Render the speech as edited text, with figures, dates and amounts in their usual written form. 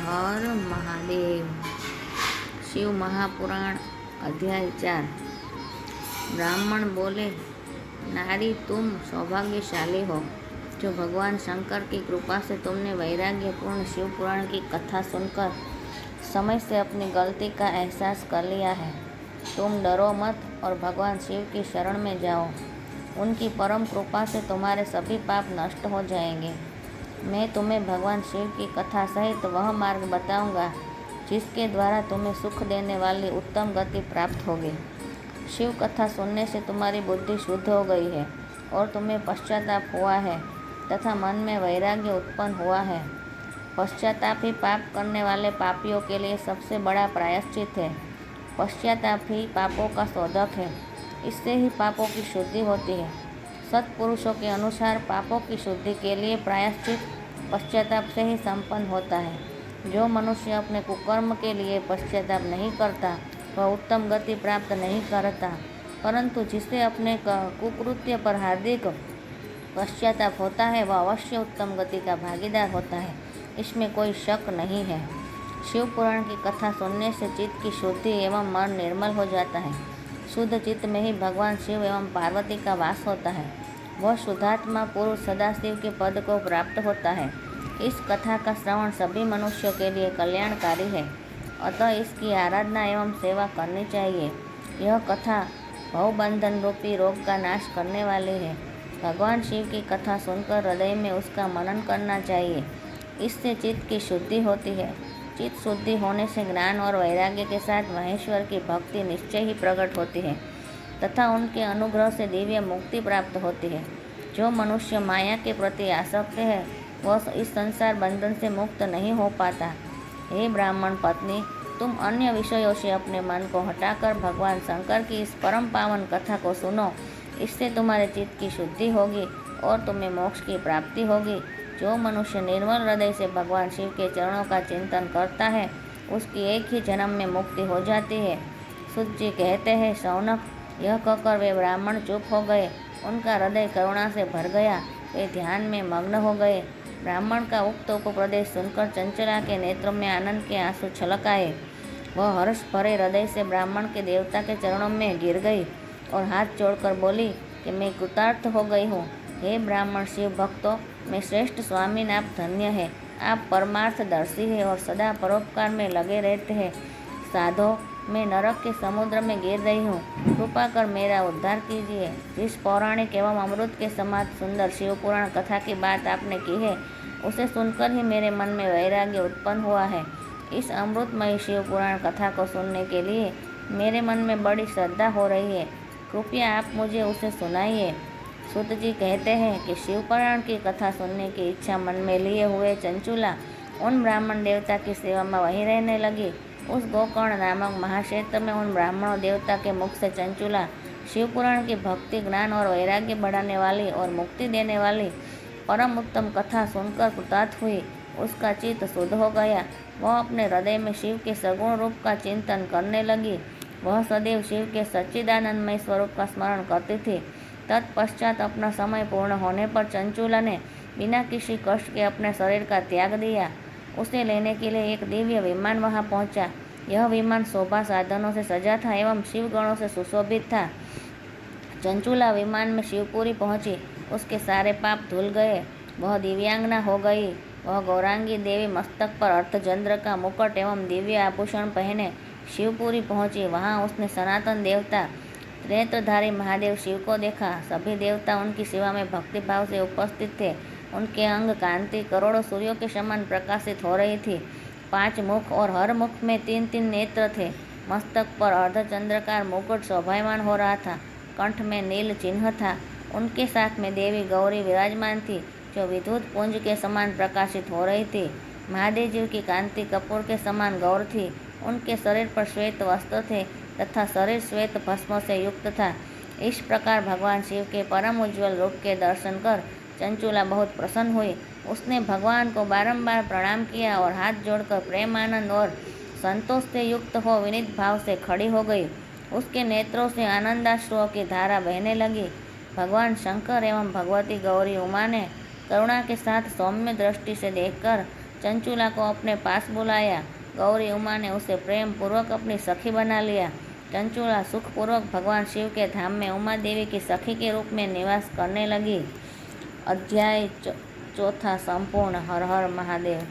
हर महादेव। शिव महापुराण अध्याय 4। ब्राह्मण बोले, नारी तुम सौभाग्यशाली हो जो भगवान शंकर की कृपा से तुमने वैराग्यपूर्ण शिव पुराण की कथा सुनकर समय से अपनी गलती का एहसास कर लिया है। तुम डरो मत और भगवान शिव की शरण में जाओ। उनकी परम कृपा से तुम्हारे सभी पाप नष्ट हो जाएंगे। मैं तुम्हें भगवान शिव की कथा सहित वह मार्ग बताऊंगा जिसके द्वारा तुम्हें सुख देने वाली उत्तम गति प्राप्त होगी। शिव कथा सुनने से तुम्हारी बुद्धि शुद्ध हो गई है और तुम्हें पश्चाताप हुआ है तथा मन में वैराग्य उत्पन्न हुआ है। पश्चाताप ही पाप करने वाले पापियों के लिए सबसे बड़ा प्रायश्चित है। पश्चाताप ही पापों का शोधक है। इससे ही पापों की शुद्धि होती है। सत्पुरुषों के अनुसार पापों की शुद्धि के लिए प्रायश्चित पश्चाताप से ही संपन्न होता है। जो मनुष्य अपने कुकर्म के लिए पश्चाताप नहीं करता वह उत्तम गति प्राप्त नहीं करता, परंतु जिसे अपने कुकृत्य पर हार्दिक पश्चाताप होता है वह अवश्य उत्तम गति का भागीदार होता है। इसमें कोई शक नहीं है। शिव पुराण की कथा सुनने से चित्त की शुद्धि एवं मन निर्मल हो जाता है। शुद्ध चित्त में ही भगवान शिव एवं पार्वती का वास होता है। वह शुद्धात्मा पुरुष सदाशिव के पद को प्राप्त होता है। इस कथा का श्रवण सभी मनुष्यों के लिए कल्याणकारी है, अतः इसकी आराधना एवं सेवा करनी चाहिए। यह कथा भवबंधन रूपी रोग का नाश करने वाली है। भगवान शिव की कथा सुनकर हृदय में उसका मनन करना चाहिए। इससे चित्त की शुद्धि होती है। चित्त शुद्धि होने से ज्ञान और वैराग्य के साथ महेश्वर की भक्ति निश्चय ही प्रकट होती है तथा उनके अनुग्रह से दिव्य मुक्ति प्राप्त होती है। जो मनुष्य माया के प्रति आसक्त है वह इस संसार बंधन से मुक्त नहीं हो पाता। हे ब्राह्मण पत्नी, तुम अन्य विषयों से अपने मन को हटाकर भगवान शंकर की इस परम पावन कथा को सुनो। इससे तुम्हारे चित्त की शुद्धि होगी और तुम्हें मोक्ष की प्राप्ति होगी। जो मनुष्य निर्मल हृदय से भगवान शिव के चरणों का चिंतन करता है उसकी एक ही जन्म में मुक्ति हो जाती है। सूत जी कहते हैं, शौनक, यह कहकर वे ब्राह्मण चुप हो गए। उनका हृदय करुणा से भर गया। वे ध्यान में मग्न हो गए। ब्राह्मण का उक्त उपदेश सुनकर चंचला के नेत्रों में आनंद के आंसू छलक आए। वह हर्ष भरे हृदय से ब्राह्मण के देवता के चरणों में गिर गई और हाथ जोड़कर बोली कि मैं कृतार्थ हो गई हूँ। हे ब्राह्मण शिव भक्तों, मैं श्रेष्ठ स्वामी आप धन्य है। आप परमार्थदर्शी है और सदा परोपकार में लगे रहते हैं। साधो, मैं नरक के समुद्र में गिर रही हूँ, कृपा कर मेरा उद्धार कीजिए। जिस पौराणिक एवं अमृत के समान सुंदर शिव पुराण कथा की बात आपने की है उसे सुनकर ही मेरे मन में वैराग्य उत्पन्न हुआ है। इस अमृतमयी शिव पुराण कथा को सुनने के लिए मेरे मन में बड़ी श्रद्धा हो रही है। कृपया आप मुझे उसे सुनाइए। सूत जी कहते हैं कि शिव पुराण की कथा सुनने की इच्छा मन में लिए हुए चंचुला उन ब्राह्मण देवता की सेवा में वहीं रहने लगी। उस गोकर्ण नामक महाक्षेत्र में उन ब्राह्मणों देवता के मुख से चंचुला शिव पुराण की भक्ति, ज्ञान और वैराग्य बढ़ाने वाली और मुक्ति देने वाली परम उत्तम कथा सुनकर कृतार्थ हुई। उसका चित्त शुद्ध हो गया। वह अपने हृदय में शिव के सगुण रूप का चिंतन करने लगी। वह सदैव शिव के सच्चिदानंदमय स्वरूप का स्मरण करती थी। तत्पश्चात अपना समय पूर्ण होने पर चंचुला ने बिना किसी कष्ट के अपने शरीर का त्याग दिया। उसे लेने के लिए एक दिव्य विमान वहां पहुंचा। यह विमान शोभा साधनों से सजा था एवं शिवगणों से सुशोभित था। चंचुला विमान में शिवपुरी पहुंची। उसके सारे पाप धुल गए। वह दिव्यांगना हो गई। वह गौरांगी देवी मस्तक पर अर्धचंद्र का मुकुट एवं दिव्य आभूषण पहने शिवपुरी पहुंची। वहां उसने सनातन देवता नेत्रधारी महादेव शिव को देखा। सभी देवता उनकी सेवा में भक्तिभाव से उपस्थित थे। उनके अंग कांति करोड़ों सूर्यों के समान प्रकाशित हो रही थी। 5 मुख और हर मुख में 3-3 नेत्र थे। मस्तक पर अर्धचंद्रकार मुकुट शोभायमान हो रहा था। कंठ में नील चिन्ह था। उनके साथ में देवी गौरी विराजमान थी जो विद्युत पुंज के समान प्रकाशित हो रही थी। महादेव जी की कांति कपूर के समान गौर थी। उनके शरीर पर श्वेत वस्त्र थे तथा शरीर श्वेत भस्म से युक्त था। इस प्रकार भगवान शिव के परम उज्ज्वल रूप के दर्शन कर चंचुला बहुत प्रसन्न हुई। उसने भगवान को बारंबार प्रणाम किया और हाथ जोड़कर प्रेमानंद और संतोष से युक्त हो विनीत भाव से खड़ी हो गई। उसके नेत्रों से आनंदाश्रुओं की धारा बहने लगी। भगवान शंकर एवं भगवती गौरी उमा ने करुणा के साथ सौम्य दृष्टि से देखकर चंचुला को अपने पास बुलाया। गौरी उमा ने उसे प्रेम पूर्वक अपनी सखी बना लिया। चंचुला सुखपूर्वक भगवान शिव के धाम में उमा देवी की सखी के रूप में निवास करने लगी। अध्याय चौथा संपूर्ण। हर हर महादेव।